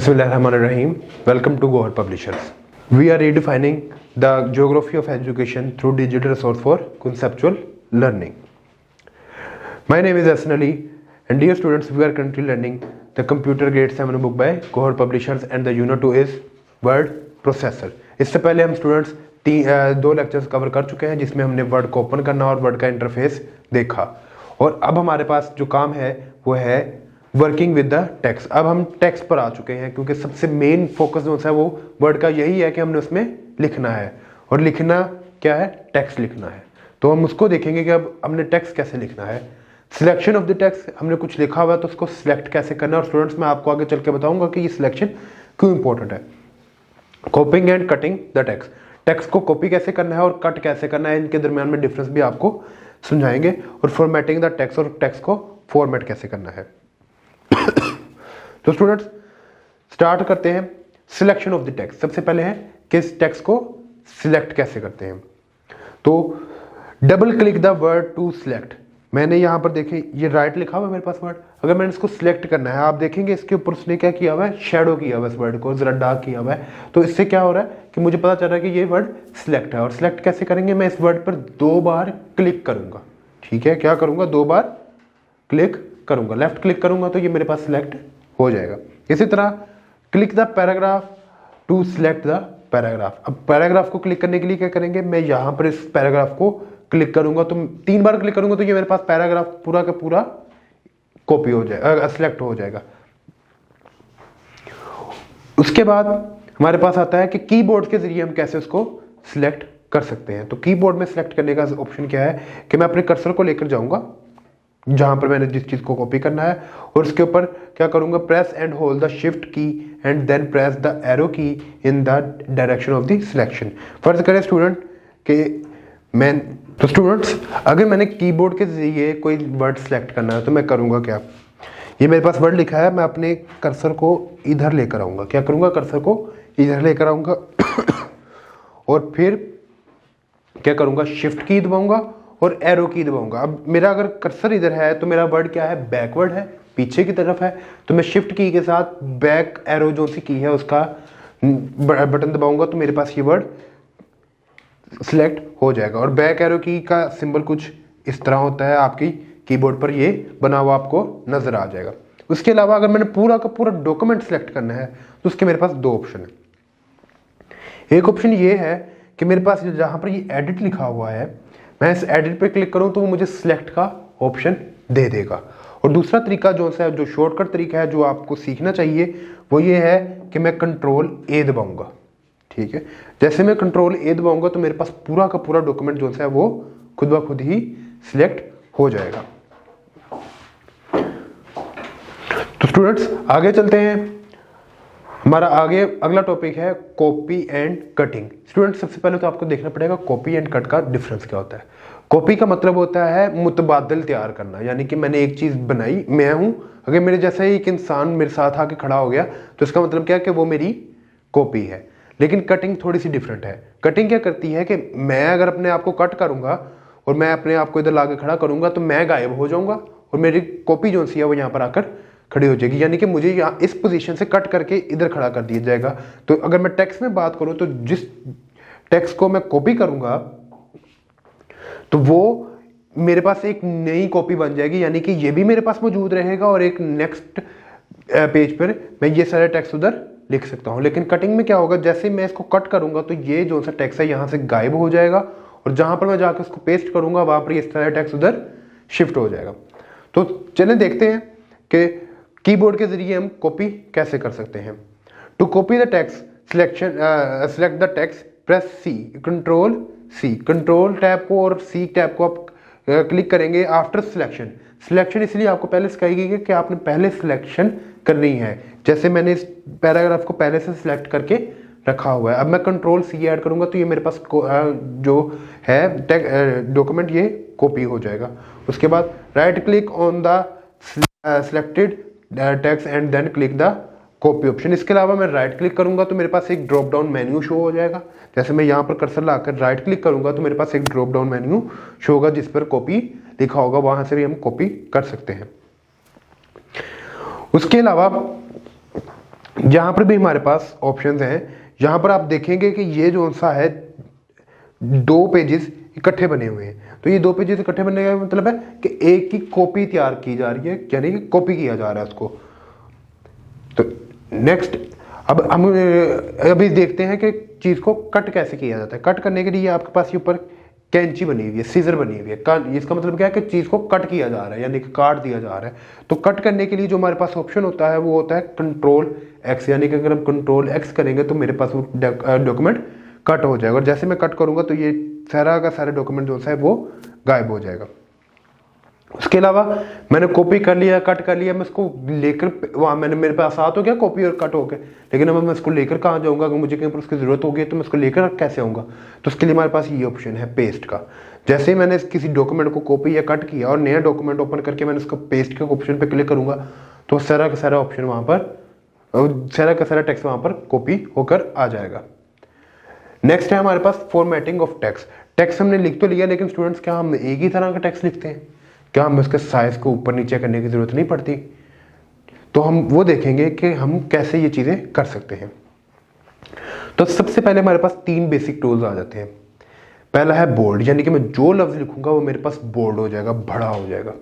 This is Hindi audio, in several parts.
Bismillahirrahmanirrahim. Welcome to Gohar Publishers. We are redefining the geography of education through digital resource for conceptual learning. My name is Hassan Ali, and dear students, we are currently learning the computer grade 7 book by Gohar Publishers, and the unit 2 is word processor. इससे पहले हम स्टूडेंट्स दो लेक्चर्स कवर कर चुके हैं जिसमें हमने वर्ड को ओपन करना और वर्ड का इंटरफेस देखा, और अब हमारे पास जो काम है वो है वर्किंग विद द टेक्स्ट। अब हम टेक्स्ट पर आ चुके हैं क्योंकि सबसे मेन फोकस जो है वो वर्ड का यही है कि हमने उसमें लिखना है, और लिखना क्या है, टेक्स्ट लिखना है। तो हम उसको देखेंगे कि अब हमने टेक्स्ट कैसे लिखना है। सिलेक्शन ऑफ द टेक्स्ट, हमने कुछ लिखा हुआ है तो उसको सिलेक्ट कैसे करना है, और स्टूडेंट्स मैं आपको आगे चल के बताऊंगा कि ये सिलेक्शन क्यों इंपॉर्टेंट है। कॉपिंग and cutting the text, text को कॉपी कैसे करना है और कट कैसे करना है, इनके दरमियान में डिफरेंस भी आपको समझाएंगे, और फॉर्मेटिंग द टेक्स्ट, और टेक्स्ट को फॉर्मेट कैसे करना है। तो स्टूडेंट्स स्टार्ट करते हैं सिलेक्शन ऑफ द टेक्स्ट। सबसे पहले है कि इस टेक्स्ट को सिलेक्ट कैसे करते हैं। तो double click the word to select. मैंने यहां पर देखें ये राइट लिखा हुआ है मेरे पास वर्ड, अगर मैंने इसको सिलेक्ट करना है, आप देखेंगे इसके ऊपर उसने क्या किया हुआ है, शेडो किया हुआ है, इस वर्ड को जरा डार्क किया हुआ है। तो इससे क्या हो रहा है कि मुझे पता चल रहा है कि ये वर्ड सिलेक्ट है। और सिलेक्ट कैसे करेंगे, मैं इस वर्ड पर 2 बार क्लिक करूंगा। ठीक है, क्या करूंगा, 2 बार क्लिक करूंगा। लेफ्ट क्लिक करूंगा तो ये मेरे पास सिलेक्ट हो जाएगा। इसी तरह click the paragraph to select the paragraph. अब पैराग्राफ को क्लिक करने के लिए क्या करेंगे, मैं यहां पर इस पैराग्राफ को क्लिक करूंगा, तो 3 बार क्लिक करूंगा तो ये मेरे पास पैराग्राफ पूरा का पूरा कॉपी हो जाएगा, सिलेक्ट हो जाएगा। उसके बाद हमारे पास आता है कि कीबोर्ड के जरिए हम कैसे उसको सिलेक्ट कर सकते हैं। तो कीबोर्ड में सिलेक्ट करने का ऑप्शन क्या है कि मैं अपने कर्सर को लेकर जाऊंगा जहां पर मैंने जिस चीज को कॉपी करना है, और उसके ऊपर क्या करूंगा, press and hold the shift key and then press the arrow key in the direction of the selection. फर्ज करें स्टूडेंट कि तो स्टूडेंट्स अगर मैंने कीबोर्ड के जरिए कोई वर्ड सिलेक्ट करना है तो मैं करूंगा क्या, ये मेरे पास वर्ड लिखा है, मैं अपने कर्सर को इधर लेकर आऊंगा। क्या करूंगा, कर्सर को इधर लेकर आऊंगा और फिर क्या करूंगा, शिफ्ट की दबाऊंगा और एरो की दबाऊंगा। अब मेरा अगर कर्सर इधर है तो मेरा वर्ड क्या है, बैकवर्ड है, पीछे की तरफ है, तो मैं शिफ्ट की के साथ बैक एरो जो सी की है उसका बटन दबाऊंगा तो मेरे पास ये वर्ड सिलेक्ट हो जाएगा। और बैक एरो की का सिंबल कुछ इस तरह होता है, आपकी कीबोर्ड पर ये बना हुआ आपको नजर आ जाएगा। उसके अलावा अगर मैंने पूरा का पूरा डॉक्यूमेंट सिलेक्ट करना है तो उसके मेरे पास 2 ऑप्शन है। एक ऑप्शन ये है कि मेरे पास जहां पर ये एडिट लिखा हुआ है, मैं इस एडिट पे क्लिक करूं तो वो मुझे सिलेक्ट का ऑप्शन दे देगा। और दूसरा तरीका जो शॉर्टकट तरीका है जो आपको सीखना चाहिए वो ये है कि मैं कंट्रोल ए दबाऊंगा। ठीक है, जैसे मैं कंट्रोल ए दबाऊंगा तो मेरे पास पूरा का पूरा डॉक्यूमेंट जो है वो खुद ब खुद ही सिलेक्ट हो जाएगा। तो स्टूडेंट्स आगे चलते हैं, हमारा आगे अगला टॉपिक है कॉपी एंड कटिंग। स्टूडेंट्स सबसे पहले तो आपको देखना पड़ेगा कॉपी एंड कट का डिफरेंस क्या होता है। कॉपी का मतलब होता है मुतबादल तैयार करना, यानी कि मैंने एक चीज बनाई, मैं हूं, अगर मेरे जैसा ही एक इंसान मेरे साथ आके खड़ा हो गया तो इसका मतलब क्या है कि वो मेरी कॉपी है। लेकिन कटिंग थोड़ी सी डिफरेंट है। कटिंग क्या करती है कि मैं अगर अपने आप को कट करूंगा और मैं अपने आप को इधर लाके खड़ा करूंगा तो मैं गायब हो जाऊंगा और मेरी कॉपी जो सी है वो यहाँ पर आकर खड़ी हो जाएगी, यानी कि मुझे यहाँ इस पोजीशन से कट करके इधर खड़ा कर दिया जाएगा। तो अगर मैं टेक्स्ट में बात करूं तो जिस टेक्स्ट को मैं कॉपी करूंगा तो वो मेरे पास एक नई कॉपी बन जाएगी, यानी कि ये भी मेरे पास मौजूद रहेगा और एक नेक्स्ट पेज पर मैं ये सारे टेक्स्ट उधर लिख सकता हूं। लेकिन कटिंग में क्या होगा, जैसे मैं इसको कट करूंगा तो ये जो सा टेक्स्ट है यहां से गायब हो जाएगा, और जहां पर मैं जाकर उसको पेस्ट करूंगा वहां पर इस तरह टेक्स्ट उधर शिफ्ट हो जाएगा। तो चलिए देखते हैं कि कीबोर्ड के जरिए हम कॉपी कैसे कर सकते हैं। To copy the text select the text, press c, control c, control tab को और सी टैब को आप क्लिक करेंगे आफ्टर सिलेक्शन। सिलेक्शन इसलिए आपको पहले सिखाई गई है कि आपने पहले सिलेक्शन करनी है। जैसे मैंने इस पैराग्राफ को पहले से सिलेक्ट करके रखा हुआ है, अब मैं कंट्रोल सी ऐड करूंगा तो ये मेरे पास जो है डॉक्यूमेंट ये कॉपी हो जाएगा। उसके बाद right click on the selected text and then click the copy option. इसके अलावा मैं राइट क्लिक करूंगा तो मेरे पास एक ड्रॉप डाउन मेन्यू शो हो जाएगा। जैसे मैं यहाँ पर कर्सर लाकर राइट क्लिक करूंगा तो मेरे पास एक ड्रॉप डाउन मेन्यू शो होगा जिस पर कॉपी लिखा होगा, वहां से भी हम कॉपी कर सकते हैं। उसके अलावा यहाँ पर भी हमारे पास ऑप्शंस हैं। यहाँ पर आप देखेंगे कि ये जो सा है 2 पेजेस इकट्ठे बने हुए हैं। तो ये 2 पेजेस इकट्ठे बनने का मतलब है कि एक की कॉपी तैयार की जा रही है, यानी कि कॉपी किया जा रहा है उसको। तो नेक्स्ट अब हम अभी देखते हैं कि चीज़ को कट कैसे किया जाता है। कट करने के लिए आपके पास ये ऊपर कैंची बनी हुई है, सीजर बनी हुई है। इसका मतलब क्या है कि चीज़ को कट किया जा रहा है, यानी कि काट दिया जा रहा है। तो कट करने के लिए जो हमारे पास ऑप्शन होता है वो होता है कंट्रोल एक्स, यानी कि अगर हम कंट्रोल एक्स करेंगे तो मेरे पास वो डॉक्यूमेंट कट हो जाएगा। और जैसे मैं कट करूँगा तो ये सारा का सारा डॉक्यूमेंट जो है वो गायब हो जाएगा। उसके अलावा मैंने कॉपी कर लिया, कट कर लिया, मैं इसको लेकर वहाँ मैंने मेरे पास आ तो गया कॉपी और कट हो गए, लेकिन अब मैं इसको लेकर कहाँ जाऊँगा? अगर मुझे कहीं पर उसकी ज़रूरत होगी तो मैं इसको लेकर कैसे आऊँगा? तो उसके लिए हमारे पास ये ऑप्शन है पेस्ट का। जैसे ही मैंने किसी डॉक्यूमेंट को कॉपी या कट किया और नया डॉक्यूमेंट ओपन करके मैंने उसको पेस्ट के ऑप्शन पर क्लिक करूँगा तो सारा का सारा ऑप्शन वहाँ पर, सारा का सारा टेक्स्ट वहाँ पर कॉपी होकर आ जाएगा। नेक्स्ट है हमारे पास फॉर्मेटिंग ऑफ टेक्स्ट। टेक्स्ट हमने लिख तो लिया, लेकिन स्टूडेंट्स क्या हम एक ही तरह का टेक्स्ट लिखते हैं? क्या हमें उसके साइज को ऊपर नीचे करने की जरूरत नहीं पड़ती? तो हम वो देखेंगे कि हम कैसे ये चीजें कर सकते हैं। तो सबसे पहले हमारे पास 3 बेसिक टूल्स आ जाते हैं। पहला है बोल्ड, यानी कि मैं जो लफ्ज लिखूंगा वो मेरे पास बोल्ड हो जाएगा, बड़ा हो जाएगा।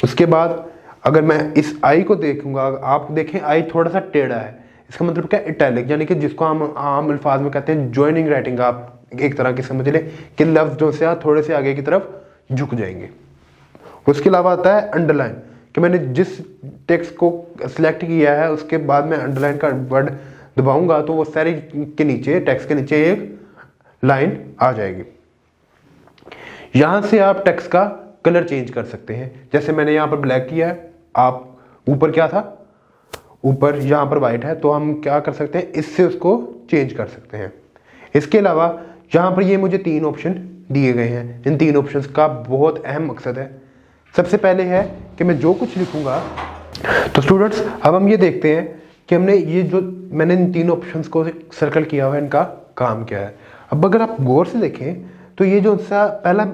उसके बाद अगर मैं इस आई को देखूंगा, आप देखें आई थोड़ा सा टेढ़ा है, इसका मतलब क्या? इटैलिक, यानी कि जिसको हम आम अल्फाज में कहते हैं ज्वाइनिंग राइटिंग। आप एक तरह की समझ लें कि लफ्ज जो से थोड़े से आगे की तरफ झुक जाएंगे। उसके अलावा आता है अंडरलाइन, कि मैंने जिस टेक्स्ट को सिलेक्ट किया है उसके बाद मैं अंडरलाइन का वर्ड दबाऊंगा तो वो सारी के नीचे, टेक्स्ट के नीचे एक लाइन आ जाएगी। यहां से आप टेक्स्ट का कलर चेंज कर सकते हैं। जैसे मैंने यहां पर ब्लैक किया है, आप ऊपर क्या था? ऊपर यहाँ पर वाइट है, तो हम क्या कर सकते हैं? इससे उसको चेंज कर सकते हैं। इसके अलावा यहाँ पर ये मुझे 3 ऑप्शन दिए गए हैं। इन 3 ऑप्शंस का बहुत अहम मकसद है। सबसे पहले है कि मैं जो कुछ लिखूंगा, तो स्टूडेंट्स अब हम ये देखते हैं कि हमने ये जो मैंने इन 3 ऑप्शंस को सर्कल किया हुआ है, इनका काम क्या है। अब अगर आप गौर से देखें तो ये जो सा पहला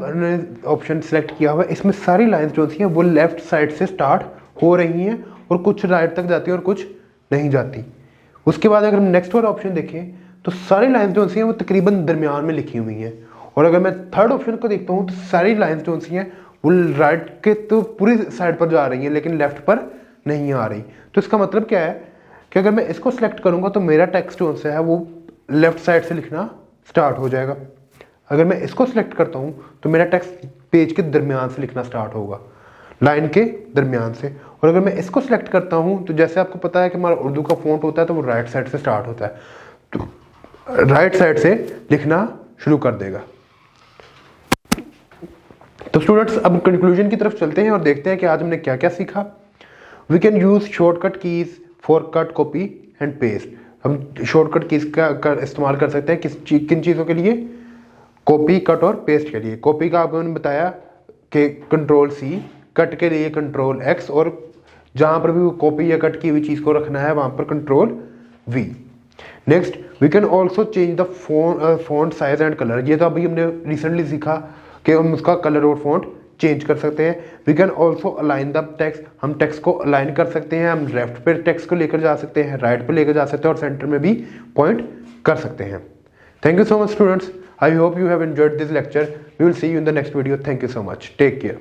ऑप्शन सेलेक्ट किया हुआ है, इसमें सारी लाइन्स जो सी हैं वो लेफ्ट साइड से स्टार्ट हो रही हैं और कुछ राइट तक जाती है और कुछ नहीं जाती। उसके बाद अगर हम नेक्स्ट वाला ऑप्शन देखें तो सारी लाइन्स जो सी हैं वो तकरीबन दरमियान में लिखी हुई हैं। और अगर मैं थर्ड ऑप्शन को देखता हूँ तो सारी लाइन्स जो सी हैं वो राइट के तो पूरी साइड पर जा रही हैं, लेकिन लेफ्ट पर नहीं आ रही। तो इसका मतलब क्या है कि अगर मैं इसको सिलेक्ट करूँगा तो मेरा टेक्स्ट जो है वो लेफ्ट साइड से लिखना स्टार्ट हो जाएगा। अगर मैं इसको सिलेक्ट करता हूँ तो मेरा टेक्स्ट पेज के दरमियान से लिखना स्टार्ट होगा, लाइन के दरमियान से। और अगर मैं इसको सिलेक्ट करता हूँ तो जैसे आपको पता है कि हमारा उर्दू का फ़ॉन्ट होता है तो वो राइट साइड से स्टार्ट होता है, तो राइट साइड से लिखना शुरू कर देगा। तो स्टूडेंट्स अब कंक्लूजन की तरफ चलते हैं और देखते हैं कि आज हमने क्या क्या सीखा। We can use shortcut keys for cut, copy and paste. हम शॉर्टकट कीज का इस्तेमाल कर सकते हैं किन चीज़ों के लिए? कॉपी, कट और पेस्ट के लिए। कॉपी का आपको मैंने बताया कि कंट्रोल C, कट के लिए कंट्रोल X, और जहां पर भी वो कॉपी या कट की हुई चीज़ को रखना है वहां पर control V। Next, we can also change the font size and colour. ये तो अभी हमने रिसेंटली सीखा कि हम उसका कलर और फॉन्ट चेंज कर सकते हैं। We can also align the text, हम टेक्स्ट को अलाइन कर सकते हैं। हम लेफ्ट पे टेक्स्ट को लेकर जा सकते हैं, राइट पे लेकर जा सकते हैं और सेंटर में भी पॉइंट कर सकते हैं। Thank you so much, students. I hope you have enjoyed this lecture. We will see you in the next video. Thank you so much. Take care.